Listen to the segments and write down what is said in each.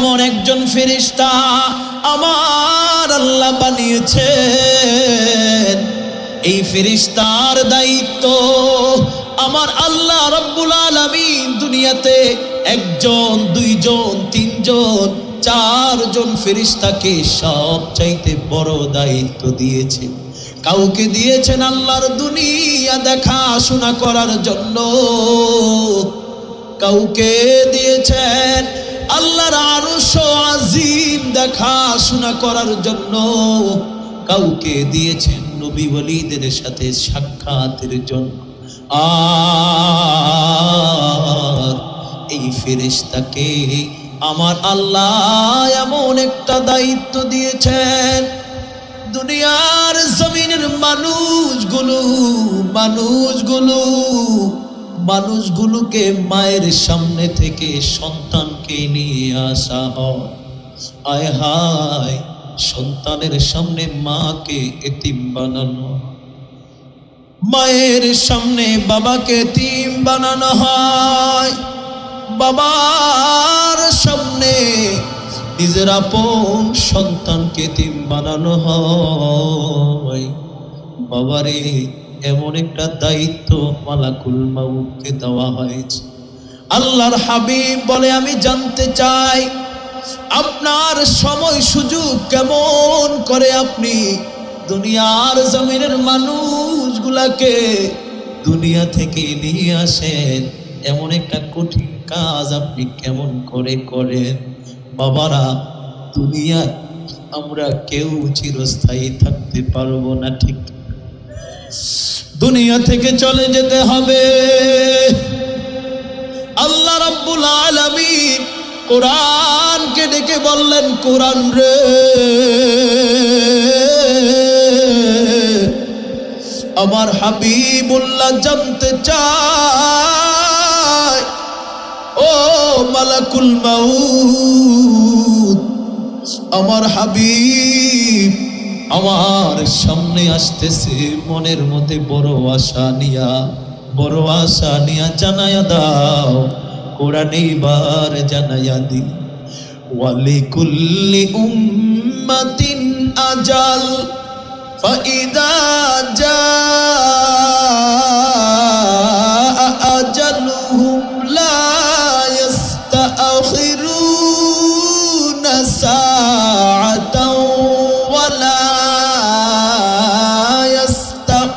এমন একজন ফেরেশতা আমার আল্লাহ বানিয়েছেন। এই ফেরেশতার দায়িত্ব আমার আল্লাহ রাব্বুল আলামিন দুনিয়াতে একজন, দুইজন, তিনজন, চারজন ফেরেশতাকে সবচাইতে বড় দায়িত্ব দিয়েছেন। কাউকে দিয়েছেন আল্লাহর দুনিয়া দেখাশোনা করার জন্য, কাউকে দিয়েছেন আল্লাহর আরশ আজিম দেখাশোনা করার জন্য, কাউকে দিয়েছেন নবী ওলীদের সাথে সাক্ষাতের জন্য। আর এই ফেরেশতাকে আমার আল্লাহ এমন একটা দায়িত্ব দিয়েছেন, দুনিয়ার জমিনের মানুষগুলোকে মায়ের সামনে থেকে সন্তানকে নিয়ে আসা হয়। আয় হায়, সন্তানের সামনে মাকে এতিম বানানো, মায়ের সামনে বাবাকে এতিম বানানো হয়, বাবার সামনে নিজের আপন সন্তানকে এতিম বানানো হয়। বাবারে, এমন একটা দায়িত্ব মালাকুল মাউতকে দেওয়া হয়েছে। আল্লাহর হাবিব বলে, আমি জানতে চাই আপনার সময় সুযোগ কেমন করে আপনি দুনিয়ার জমিনের মানুষগুলাকে দুনিয়া থেকে নিয়ে আসেন, এমন একটা কঠিন কাজ আপনি কেমন করে করেন। বাবারা, দুনিয়ায় আমরা কেউ চিরস্থায়ী থাকতে পারবো না, ঠিক? দুনিয়া থেকে চলে যেতে হবে। আল্লাহ রাব্বুল আলামিন কোরআনকে ডেকে বললেন, কোরআন রে, আমার হাবিবুল্লাহ জানতে চায়, ও মালাকুল মাউত, আমার হাবিব আমার সামনে আসতেছে, মনের মধ্যে বড় আশা নিয়া জানায়া দাও। কোরআনে এবার জানায়া দি, ওয়ালিকুল্লি উম্মাতিন আজাল ফাইদা জাআ আজালুহুম লা ইস্তাখিরুনা সাআতাও ওয়ালা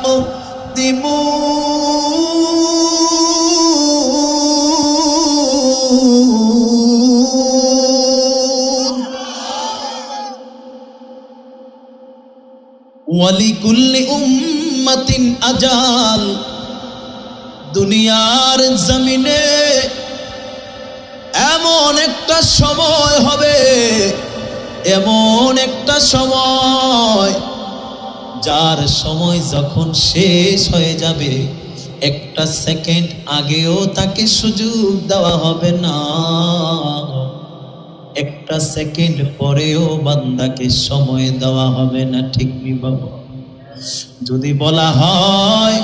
ইস্তাকদিমুন। ওয়ালিকুল্লি উম্মাতিন আজাল, দুনিয়ার জমিনে এমন একটা সময় হবে, এমন একটা সময় যার সময় যখন শেষ হয়ে যাবে, একটা সেকেন্ড আগেও তাকে সুযোগ দেওয়া হবে না, একটা সেকেন্ড পরেও বান্দাকে সময় দেওয়া হবে না, ঠিক নি বাবা? যদি বলা হয়,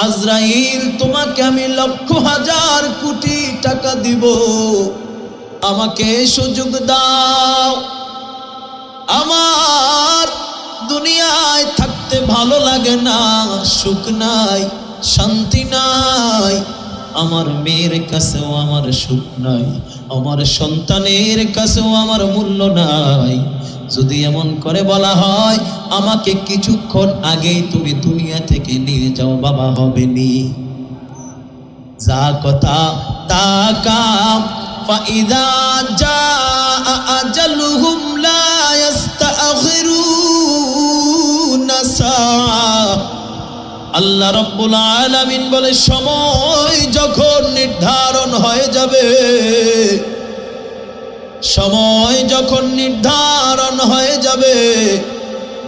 আজরাইল তোমাকে আমি লক্ষ হাজার কোটি টাকা দিব, আমাকে সুযোগ দাও, আমার দুনিয়ায় থাকতে ভালো লাগে না, সুখ নাই, শান্তি নাই, আমার মেয়ের কাছেও আমার সুখ নাই, আমার সন্তানের কাছেও আমার মূল্য নাই। যদি এমন করে বলা হয়, আমাকে কিছুক্ষণ আগেই তুমি দুনিয়া থেকে নিয়ে যাও, বাবা হবে নি? যা কথা তা কাম। ফাইদা জাআ আজালুহুম লা ইস্তাখিরুনা সাআ। আল্লাহ রাব্বুল আলামিন বলে, সময় যখন নির্ধারণ হয়ে যাবে, সময় যখন নির্ধারণ হয়ে যাবে,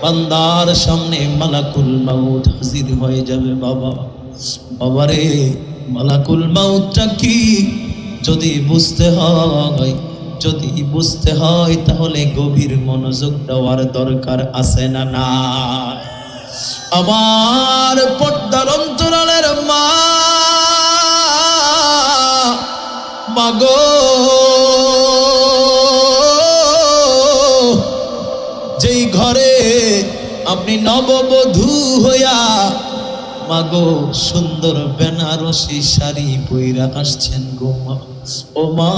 বান্দার সামনে মালাকুল মাউত হাজির হয়ে যাবে। বাবারে, মালাকুল মাউতটা কি যদি বুঝতে হয় তাহলে গভীর মনোযোগ দেওয়ার দরকার আছে না না? আমার পর্দার অন্তরালের মাগো, আপনি নববধূ হইয়া মাগো সুন্দর বেনারসি শাড়ি পইরা আসছেন গো মা। ও মা,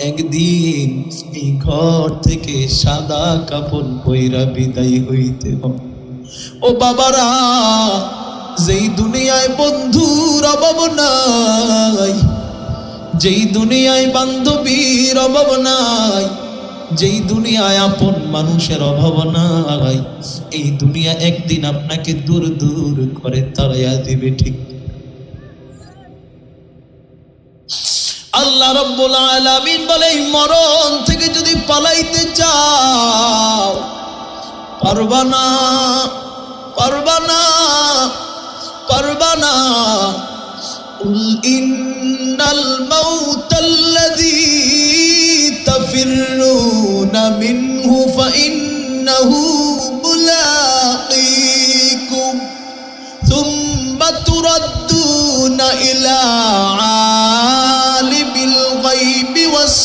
একদিন এই ঘর থেকে সাদা কাপড় পইরা বিদায় হইতে হবে। ও বাবারা, যেই দুনিয়ায় বন্ধুর অভাব নাই, যেই দুনিয়ায় বান্ধবীর অভাব নাই, যেই দুনিয়ায় আপন মানুষের অভাব নাই, এই দুনিয়া একদিন আপনাকে দূর দূর করে তাড়াইয়া দিবে। ঠিক আল্লাহ রাব্বুল আলামিন বলে, এই মরণ থেকে যদি পালাইতে চাও পারবা না, পারবা না, পারবা না। কুল ইন্নাল মাউতাল্লাযী তাফিরুনা মিনহু ফাইন্নাহু মুলাকীকুম সুম্মা তুরাদ্দুনা ইলা আলিমিল গায়বি ওয়াস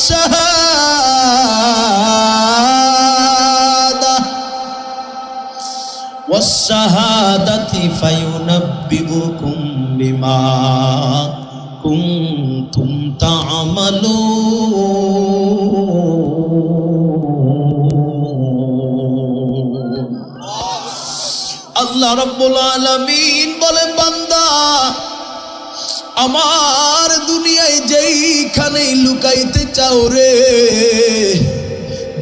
শাহাদাতি ফায়ুনাব্বিউকুম বিমা কুনতুম তা'মালুন। আল্লাহ রাব্বুল আলামিন বলে, বান্দা আমার দুনিয়ায় যেইখানেই লুকাইতে চাও রে,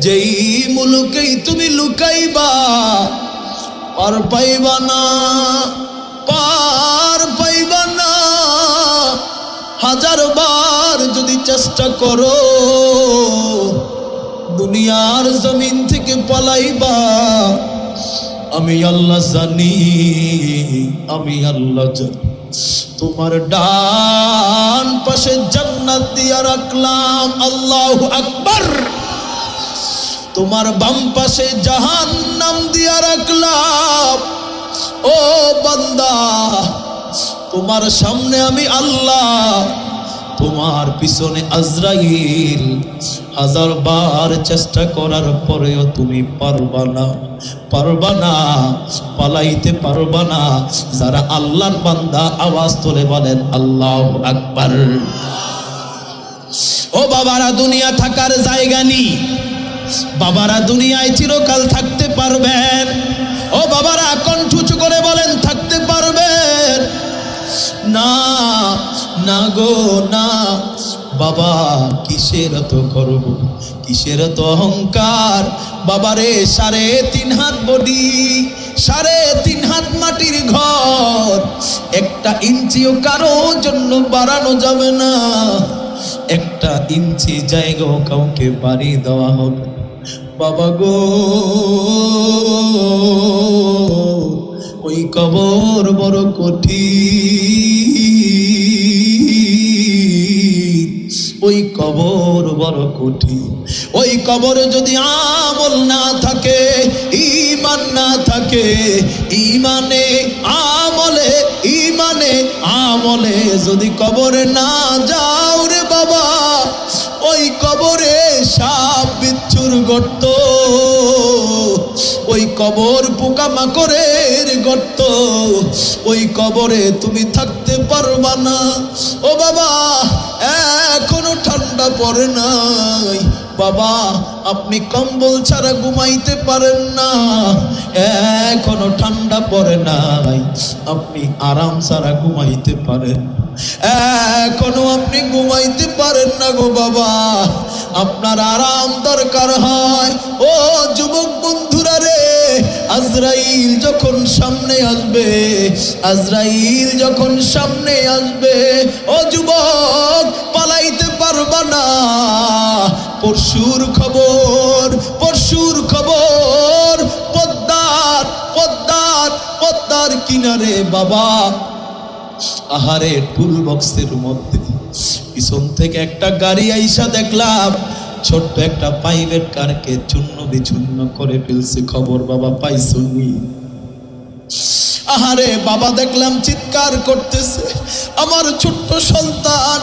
যেই মুলুকেই তুমি লুকাইবা, পার পাইবা না, পার পাইবা না। হাজার বার যদি চেষ্টা করো দুনিয়ার জমিন থেকে পালাইবা, আমি আল্লাহ জানি, আমি আল্লাহ জানি। তোমার ডান পাশে জান্নাত দিয়া রাখলাম, আল্লাহু আকবার। তোমার বাম পাশে জাহান্নাম দিয়া রাখলাম। ও বান্দা, তোমার সামনে আমি আল্লাহ, তোমার পিছনে আজরাইল। হাজার বার চেষ্টা করার পরেও তুমি পারবা না, পারবা না, পালাইতে পারবা না। যারা আল্লাহর বান্দা আওয়াজ তুলে বলেন আল্লাহু আকবার। ও বাবারা, দুনিয়া থাকার জায়গা নেই। বাবারা, দুনিয়ায় চিরকাল থাকতে পারবেন? ও বাবারা, কণ্ঠ উঁচু করে বলেন থাকতে পারবেন? না, না গো না। বাবা, কিসের এত গর্ব, কিসের এত অহংকার? বাবারে, 3.5 হাত বডি, 3.5 হাত মাটির ঘর, 1 ইঞ্চিও কারো জন্য বাড়ানো যাবে না। 1 ইঞ্চি জায়গাও কাউকে বাড়ি দেওয়া হবে। বাবা গো, ওই কবর বড় কঠিন, ওই কবর বড় কঠিন। ওই কবরে যদি আমল না থাকে, ঈমান না থাকে, ঈমানে আমলে, ঈমানে আমলে যদি কবরে না যাও রে বাবা, ওই কবরে সাপ বিচ্ছুর গর্ত, ওই কবর পোকামাকড়ের গর্ত, ওই কবরে তুমি থাকতে পারবা না। ও বাবা, এখনো ঠান্ডা পড়ে নাই। বাবা, আপনি কম্বল ছাড়া ঘুমাইতে পারেন না, এখনো ঠান্ডা পড়ে নাই। আপনি আরাম ছাড়া ঘুমাইতে পারেন, এখনো আপনি ঘুমাইতে পারেন না গো বাবা। আপনার আরাম দরকার হয়। ও যুবক বন্ধুরা রে, আজরাইল যখন সামনে আসবে, আজরাইল যখন সামনে আসবে, ও যুবক পালাইতে পারবা না। পরশুর খবর, পরশুর খবর, পদ্মার পদ্মার পদ্মার কিনারে বাবা, আহারে টুল বক্সের মধ্যে পিছন থেকে একটা গাড়ি আইসা দেখলাম, ছোট্ট একটা প্রাইভেট কারকে চূর্ণ বিচূর্ণ করে ফেলছে। খবর বাবা পাইছনি? আহারে বাবা, দেখলাম চিৎকার করতেছে। আমার ছোট্ট সন্তান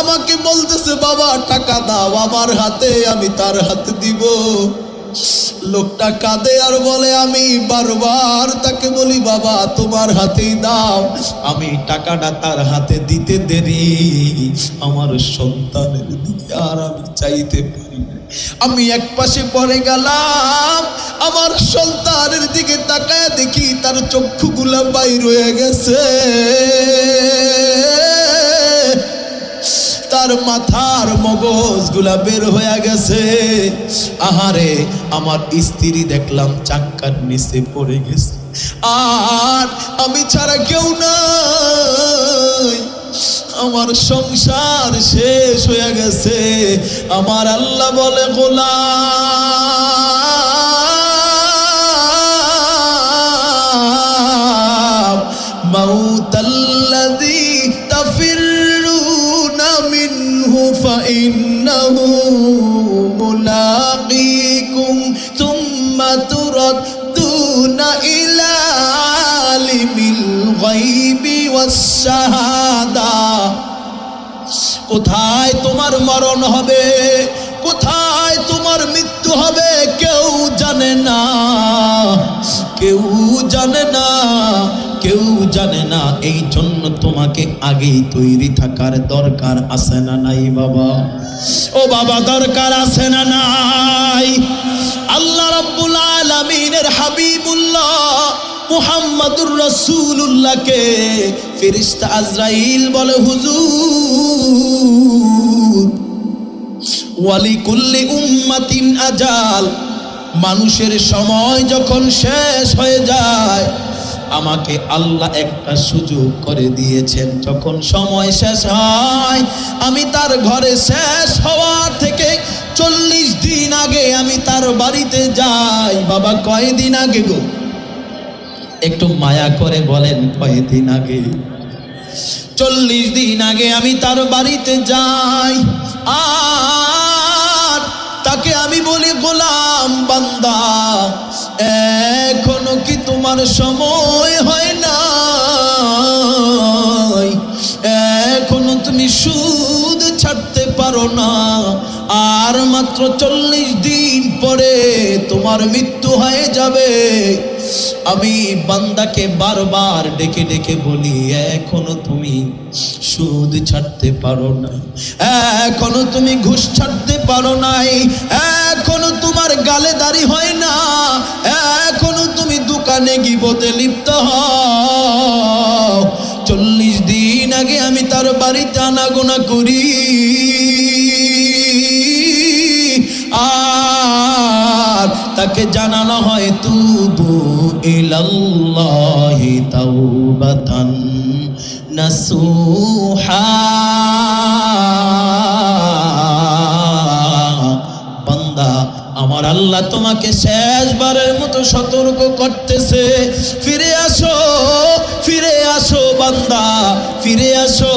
আমাকে বলতেছে, বাবা টাকা দাও আমার হাতে, আমি তার হাতে দিব। লোকটা কাঁদে আর বলে, আমি বারবার তাকে বলি বাবা তোমার হাতেই দাও, আমি টাকাটা তার হাতে দিতে দেরি, আমার সন্তানের দিকে আর আমি চাইতে পারি না। আমি এক পাশে পড়ে গেলাম, আমার সন্তানের দিকে তাকায় দেখি তার চক্ষুগুলা বাইর হয়ে গেছে, তার মাথার মগজগুলা বের হয়ে গেছে। আহারে, আমার স্ত্রী দেখলাম চাক্কার নিচে পড়ে গেছে, আর আমি ছাড়া কেউ নাই, আমার সংসার শেষ হয়ে গেছে। আমার আল্লাহ বলে, গোলাম মাউতাল্লাযী তাফিরুনা মিনহু ফাইন্নাহু মুলাকীকুম তুম্মা তুরাদ্দুনা ইলা আলিমিল গায়বি ওয়াস শাহাদা। কোথায় তোমার মরণ হবে, কোথায় তোমার মৃত্যু হবে কেউ জানে না, কেউ জানে না, কেউ জানে না। এই জন্য তোমাকে আগেই তৈরি থাকার দরকার আছে না নাই বাবা? ও বাবা, দরকার আছে না নাই? আল্লাহ রাব্বুল আলামিনের হাবিবুল্লাহ মুহাম্মাদুর রাসূলুল্লাহকে ফেরেশতা আজরাইল বলে, হুজুর ওয়ালিকুল্লি উম্মাতিন আজাল, মানুষের সময় যখন শেষ হয়ে যায় আমাকে আল্লাহ একটা সুযোগ করে দিয়েছেন, যখন সময় শেষ হয় আমি তার ঘরে শেষ হওয়ার থেকে 40 দিন আগে আমি তার বাড়িতে যাই। বাবা, কয়দিন আগে গো? একটু মায়া করে বলেন, কয়দিন আগে? 40 দিন আগে আমি তার বাড়িতে যাই, আর তাকে আমি বলি, গোলাম বান্দা এখনো কি তোমার সময় হয় না? এখনো তুমি সুদ ছাড়তে পারো না? আর মাত্র 40 দিন পরে তোমার মৃত্যু হয়ে যাবে। আমি বান্দাকে বারবার ডেকে ডেকে বলি, এখনো তুমি সুদ ছাড়তে পারো না, এখনো তুমি ঘুষ ছাড়তে পারো নাই, এখনো তোমার গালে দাড়ি হয় না, এখনো তুমি দোকানে গিবতে লিপ্ত হও। 40 দিন আগে আমি তার বাড়িতে আনাগোনা করি, আর তাকে জানানো হয় তুবু ইলাল্লাহি তাওবাতান নাসুহা। বান্দা, আমার আল্লাহ তোমাকে শেষবারের মতো সতর্ক করতেছে, ফিরে আসো, ফিরে আসো বান্দা, ফিরে আসো।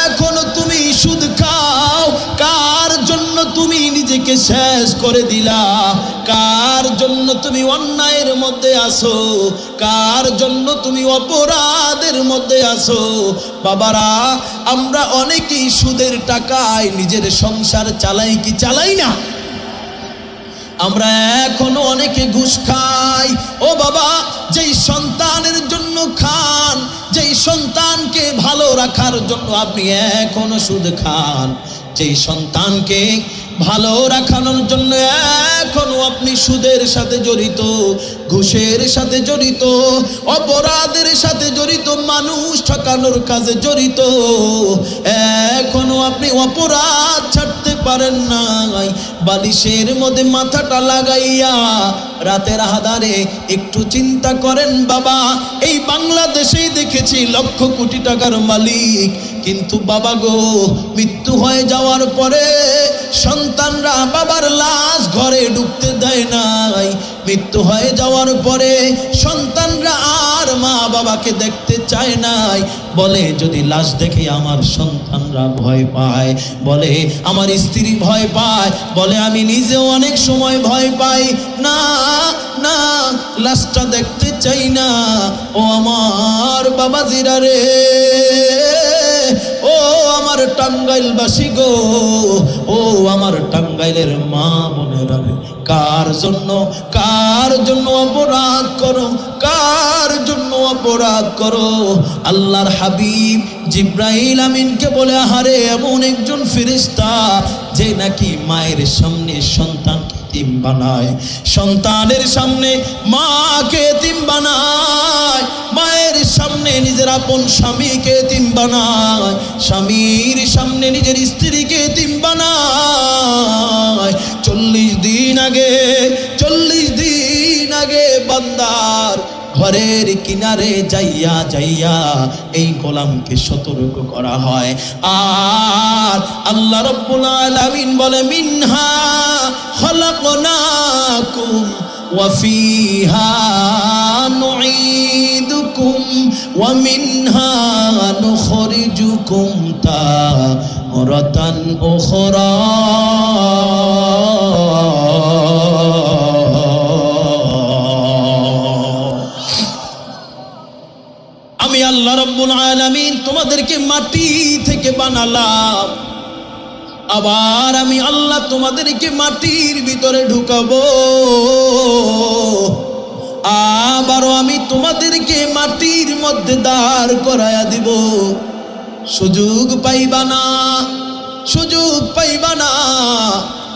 এখনো তুমি সুদ খাও, কার জন্য তুমি নিজেকে শেষ করে দিলা? কার জন্য তুমি অন্যায়ের মধ্যে আসো? কার জন্য তুমি অপরাধের মধ্যে আসো? বাবারা, আমরা অনেকেই সুদের টাকায় নিজের সংসার চালাই কি চালাই না? আমরা এখনো অনেকে ঘুষ খাই। ও বাবা, যেই সন্তানের জন্য খান, যেই সন্তানকে ভালো রাখার জন্য আপনি এখনো সুদ খান, যেই সন্তানকে ভালো রাখানোর জন্য এখনো আপনি সুদের সাথে জড়িত, ঘুষের সাথে জড়িত, অপরাধের সাথে জড়িত, মানুষ ঠকানোর কাজে জড়িত, এখনো আপনি অপরাধ ছাড়তে পারেন নাই। বালিশের মধ্যে মাথাটা লাগাইয়া রাতের আধারে একটু চিন্তা করেন বাবা, এই বাংলাদেশেই দেখেছি লক্ষ কোটি টাকার মালিক, কিন্তু বাবা গো, মৃত্যু হয়ে যাওয়ার পরে সন্তানরা বাবার লাশ ঘরে ঢুকতে দেয় নাই। মৃত্যু হয়ে যাওয়ার পরে সন্তানরা আর মা বাবাকে দেখতে চায় নাই। বলে যদি লাশ দেখে আমার সন্তানরা ভয় পায়, বলে আমার স্ত্রী ভয় পায়, বলে আমি নিজেও অনেক সময় ভয় পাই, না না লাশটা দেখতে চাই না। ও আমার বাবাজিরা রে, ও আমার টাঙ্গাইলবাসী গো, ও আমার টাঙ্গাইলের মা বোনেরা, কার জন্য অপরাধ করো, কার জন্য অপরাধ করো? আল্লাহর হাবিব জিব্রাইল আমিনকে বলে, আহারে এমন একজন ফেরেশতা যে নাকি মায়ের সামনে সন্তানকে এতিম বানায়, সন্তানের সামনে মাকে এতিম বানায়, মায়ের সামনে নিজের আপন স্বামীকে এতিম বানায়, স্বামীর সামনে নিজের স্ত্রীকে এতিম বানায়। 40 দিন আগে বান্দার ঘরের কিনারে যাইয়া এই গোলামকে সতর্ক করা হয়। আর আল্লাহ রাব্বুল আলামিন বলে, মিনহা খালাকনাকুম ওয়া ফিহা নুঈদুকুম ওয়া মিনহা নুখরিজুকুম তারাতান উখরা। আমি আল্লাহ রাব্বুল আলামিন তোমাদেরকে মাটি থেকে বানালাম, আবার আমি আল্লাহ তোমাদেরকে মাটির ভিতরে ঢুকাবো, আবারও আমি তোমাদেরকে মাটির মধ্যে দাঁড় করায়া দিব। সুযোগ পাইবা না,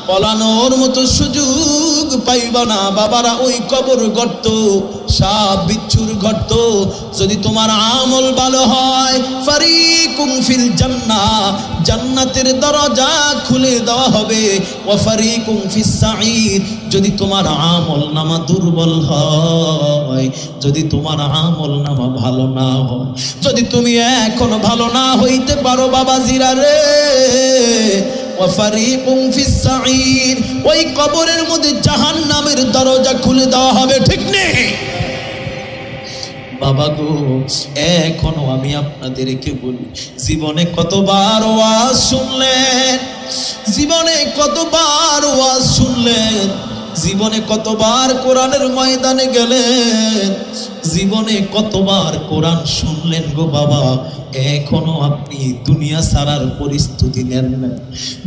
পলানোর মতো সুযোগ পাইবা না। বাবারা, ওই কবর গর্ত, সাপ বিচ্ছুর গর্ত, যদি তোমার আমল ভালো হয়, ফারিকুম ফিল জান্নাহ, জান্নাতের দরজা খুলে দেওয়া হবে, ওয়া ফারিকুম ফিস সাঈর, যদি তোমার আমল নামা দুর্বল হয়, যদি তোমার আমল নামা ভালো না হয়, যদি তুমি এখনো ভালো না হইতে পারো বাবাজিরা রে, ওয়া ফারিকুম ফিস সাঈর, ওই কবরের মধ্যে জাহান্নামের দরজা খুলে দেওয়া হবে। ঠিক নেই বাবা গো? এখনো আমি আপনাদেরকে বলি, জীবনে কতবার ওয়াজ শুনলেন, জীবনে কতবার ওয়াজ শুনলেন, জীবনে কতবার কোরআনের ময়দানে গেলেন, জীবনে কতবার কোরআন শুনলেন গো বাবা, এখনো আপনি দুনিয়া ছাড়ার প্রস্তুতি নেন নাই,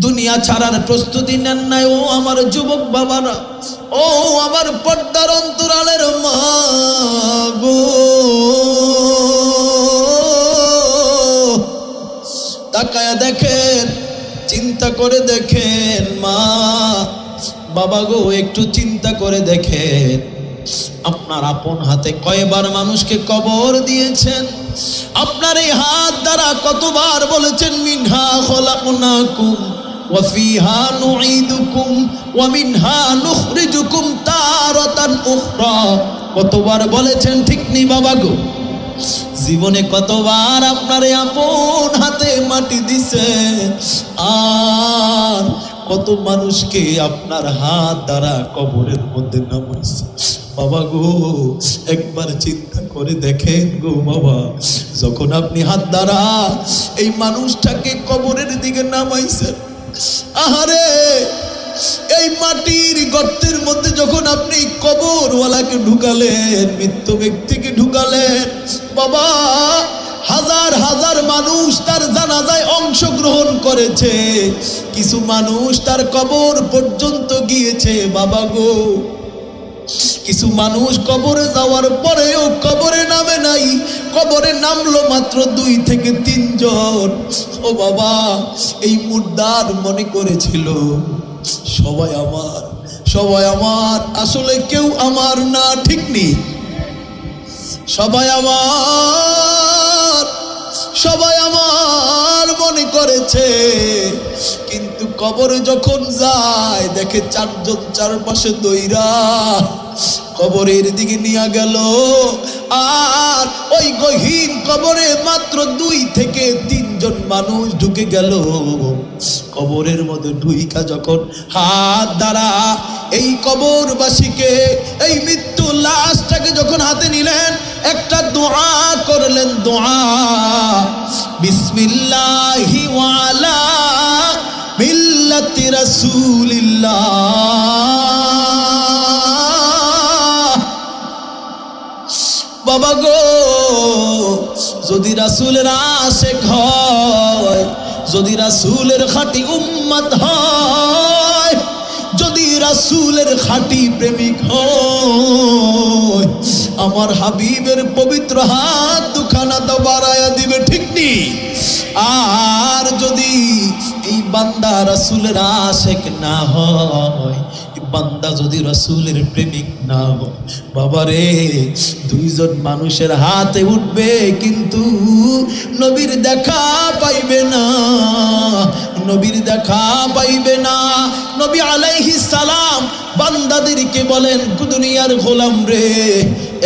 দুনিয়া ছাড়ার প্রস্তুতি নেন নাই। ও আমার যুবক বাবারা, ও আমার পর্দার অন্তরালের মা গো, তাকায়া দেখেন, চিন্তা করে দেখেন মা বাবা গো, একটু চিন্তা করে দেখেন, আপনার আপন হাতে কয়বার মানুষকে কবর দিয়েছেন? আপনার এই হাত দ্বারা কতবার বলেছেন, মিনহা খলাকনাকুম ওয়া ফিহা নুঈদুকুম ওয়া মিনহা নুখরিজুকুম তারাতান উখরা? কতবার বলেছেন? ঠিক নি বাবা গো? জীবনে কতবার আপনার আপন হাতে মাটি দিছে, আর কত মানুষকে আপনার হাত দ্বারা কবরের মধ্যে নামাইছে। বাবা গো, একবার চিন্তা করে দেখেন গো বাবা, যখন আপনি হাত দ্বারা এই মানুষটাকে কবরের দিকে নামাইছেন, আহারে এই মাটির গর্তের মধ্যে যখন আপনি কবরওয়ালাকে ঢুকালেন, মৃত্যু ব্যক্তিকে ঢুকালেন, বাবা হাজার হাজার মানুষ তার জানাজায় অংশগ্রহণ করেছে, কিছু মানুষ তার কবর পর্যন্ত গিয়েছে বাবা গো, কিছু মানুষ কবরে যাওয়ার পরেও কবরে নামে নাই, কবরে নামলো মাত্র 2 থেকে 3 জন। ও বাবা, এই মুর্দার মনে করেছিল সবাই আমার, আসলে কেউ আমার না। ঠিক নেই? সবাই আমার মনে করেছে, কিন্তু কবরে যখন যায় দেখে 4 জন চারপাশে দইরা কবরের দিকে নিয়ে গেল, আর ওই গহীন কবরে মাত্র 2 থেকে 3 জন মানুষ ঢুকে গেল। কবরের মধ্যে ঢুইকা যখন হাত দ্বারা এই কবরবাসীকে, এই মৃত্যু লাশটাকে যখন হাতে নিলেন, একটা দোয়া করলেন, দোয়া, বিসমিল্লাহি ওয়া আলা মিল্লাতি রাসূলিল্লাহ। বাবা গো, যদি রাসূলের আশিক হয়, যদি রাসূলের খাঁটি উম্মত হয়, যদি রাসূলের খাঁটি প্রেমিক হয়, আমার হাবিবের পবিত্র হাত দুখানা তো বাড়ায়া দিবে, ঠিক নি? আর যদি এই বান্দা রাসূলের আশিক না হয়, বান্দা যদি রাসূলের প্রেমিক না হয়, বাবারে দুইজন মানুষের হাতে উঠবে কিন্তু নবীর দেখা পাইবে না, নবীর দেখা পাইবে না। নবী আলাইহিস সালাম বান্দাদেরকে বলেন, দুনিয়ার গোলাম রে,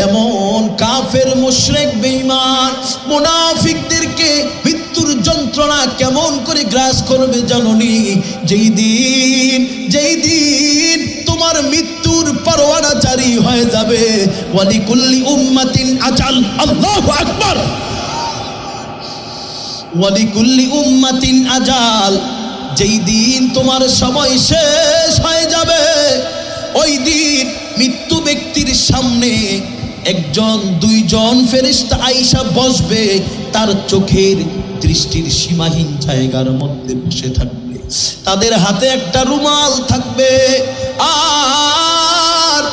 এমন কাফের মুশরিক বেঈমান মুনাফিকদেরকে মৃত্যুর যন্ত্রণা কেমন করে গ্রাস করবে জানোনি? যেই দিন তোমার মৃত্যুর পরোয়ানা জারি হয়ে যাবে। ওয়ালিকুল্লি উম্মাতিন আজাল, আল্লাহু আকবার, ওয়ালিকুল্লি উম্মাতিন আজাল। যেই দিন তোমার সময় শেষ হয়ে যাবে, ওই দিন মৃত্যু ব্যক্তির সামনে একজন দুইজন ফেরেশতা আইসা বসবে, তার চোখের দৃষ্টির সীমাহীন জায়গার মধ্যে বসে থাকবে, তাদের হাতে একটা রুমাল থাকবে। আর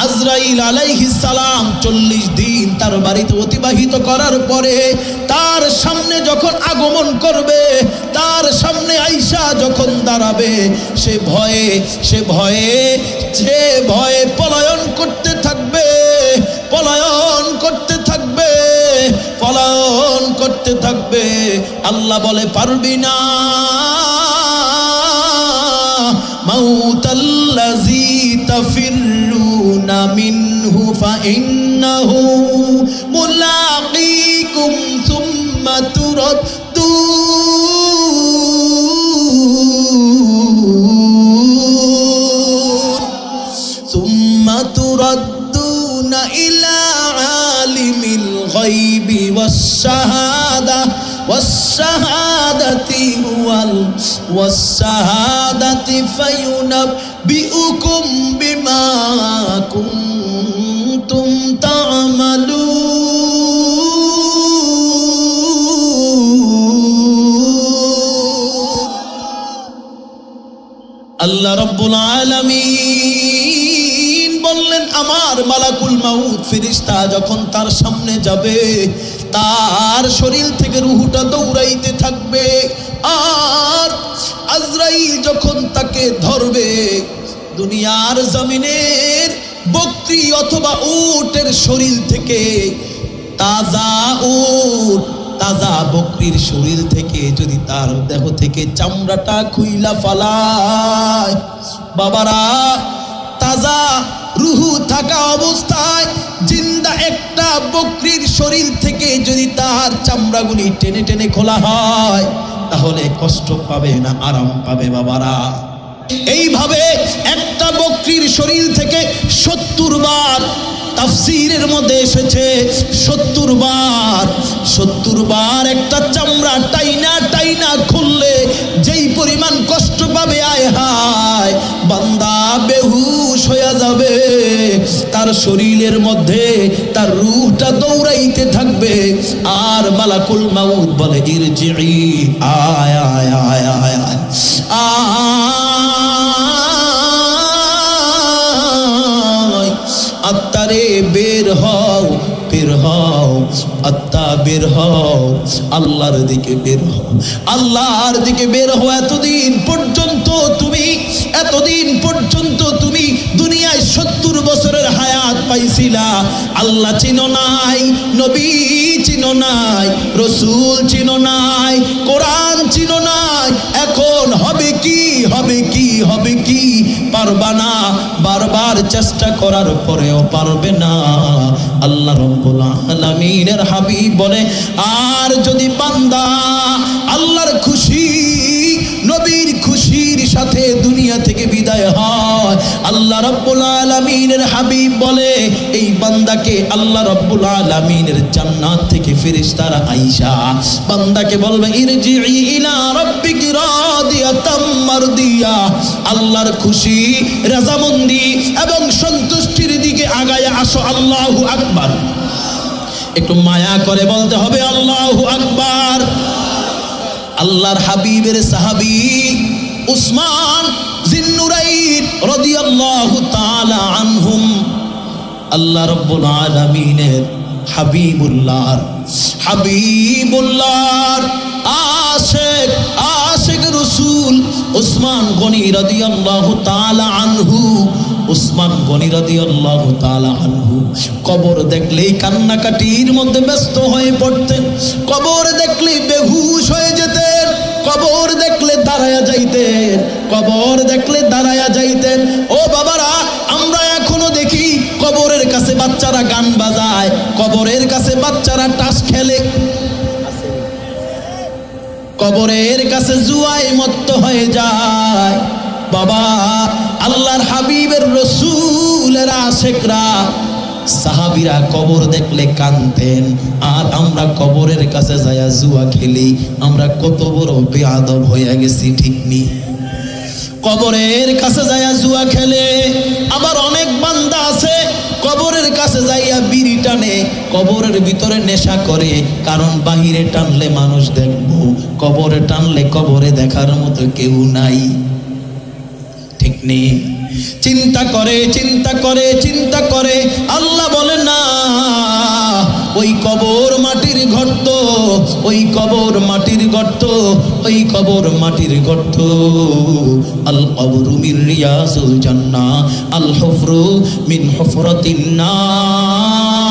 আজরাইল আলাইহিস সালাম 40 দিন তার বাড়িতে অতিবাহিত করার পরে তার সামনে যখন আগমন করবে, তার সামনে আইসা যখন দাঁড়াবে, সে ভয়ে পলায়ন করতে থাকবে, পলায়ন করতে থাকবে, পলায়ন করতে থাকবে। আল্লাহ বলে, পারবি না, মাউতাল্লাযী তাফিরুনা মিনহু ফাইন্নাহু মুলাকীকুম সুম্মা তুরাদ্দুনা ইলা আলিমিল গায়বি والشهادة فينبئكم بما كنتم تعملون। আল্লাহ রাব্বুল আলামিন বললেন, আমার মালাকুল মাউত ফেরেশতা যখন তার সামনে যাবে, তার শরীর থেকে রূহটা দৌড়াইতে থাকবে। আর আজরাইল যখন তাকে ধরবে, দুনিয়ার জমিনের বকরি অথবা উটের শরীর থেকে, তাজা উট তাজা বকরির শরীর থেকে যদি তার দেহ থেকে চামড়াটা খুইলা ফালায়, বাবারা, তাজা রুহু থাকা অবস্থায় জিন্দা একটা বকরির শরীর থেকে যদি তার চামড়াগুলি টেনে টেনে খোলা হয়, তাহলে কষ্ট পাবে না আরাম পাবে? বাবারা, এইভাবে একটা বকরির শরীর থেকে 70 বার, তাফসীরের মধ্যে এসেছে 70 বার একটা চামড়া টাইনা টাইনা খুললে যেই পরিমাণ কষ্ট পাবে, আয় হায়, বান্দা বেহুশ হয়ে যাবে, তার শরীরের মধ্যে তার রূহটা দৌড়াইতে থাকবে। আর মালাকুল মাউত বলে, ইরজিই, আয় আয় আয় আয় আয়, আত্মারে বের হও, বের হও, আত্মা বের হও, আল্লাহর দিকে বের হও, আল্লাহর দিকে বের হও। এতদিন পর্যন্ত তুমি দুনিয়ায় 70 বছরের হায়াত পাইছিলা, আল্লাহ চিনো নাই, নবী চিনো নাই, রসুল চিনো নাই, কোরআন চিনো নাই, এখন হবে কি হবে কি হবে কি? পারবা না, বারবার চেষ্টা করার পরেও পারবে না। আল্লাহ রাব্বুল আলামিনের হাবিব বলে, আর যদি বান্দা আল্লাহর খুশি নবীর খুশির সাথে দুনিয়া থেকে বিদায় হয়, আল্লাহ রাব্বুল আলামিনের হাবিব বলে, এই বান্দাকে আল্লাহ রাব্বুল আলামিনের জান্নাত থেকে ফেরেশতারা আইসা বান্দাকে বলবে, ইরজিই ইলা রাব্বিকি রাদিয়াতাম মারদিয়া, আল্লাহর খুশি, রাজামন্দি এবং সন্তুষ্টির দিকে আগায় আসো। আল্লাহু আকবার, একটু মায়া করে বলতে হবে আল্লাহু আকবার। আল্লাহর হাবিবের সাহাবী উসমান জিন্নুরাইন রাদিয়াল্লাহু তাআলা আনহুম, আল্লাহ রাব্বুল আলামিনের হাবিবুল্লাহর আশিক রাসূল উসমান গনি রাদিয়াল্লাহু তাআলা আনহু, উসমান গনি রাদিয়াল্লাহু তাআলা আনহু কবর দেখলেই কান্নাকাটির মধ্যে ব্যস্ত হয়ে পড়তেন, কবর দেখলেই বেহুশ হয়ে যেতেন, কবর দেখলে দাঁড়ায়া যাইতেন, কবর দেখলে দাঁড়ায়া যাইতেন। ও বাবারা, আমরা এখনো দেখি কবরের কাছে বাচ্চারা গান বাজায়, কবরের কাছে বাচ্চারা তাস খেলে, কবরের কাছে জুয়ায় মত্ত হয়ে যায়। বাবা, আল্লাহর হাবিবের রাসূলের আশিকরা সাহাবীরা কবর দেখলে কাঁদতেন, আর আমরা কবরের কাছে যায়া জুয়া খেলি। আমরা কত বড় বেয়াদব হয়ে গেছি, ঠিক নেই? কবরের কাছে যায়া জুয়া খেলে। আবার অনেক বান্দা আছে কবরের কাছে যাইয়া বিড়ি টানে, কবরের ভিতরে নেশা করে, কারণ বাহিরে টানলে মানুষ দেখবো, কবরে টানলে কবরে দেখার মতো কেউ নাই, ঠিক নেই? চিন্তা করে আল্লাহ বলে না, ওই কবর মাটির গর্ত, ওই কবর মাটির গর্ত, ওই কবর মাটির গর্ত। আল কবরু মিন রিয়াজুল জান্নাহ, আল হুফরু মিন হুফরাতিন নার।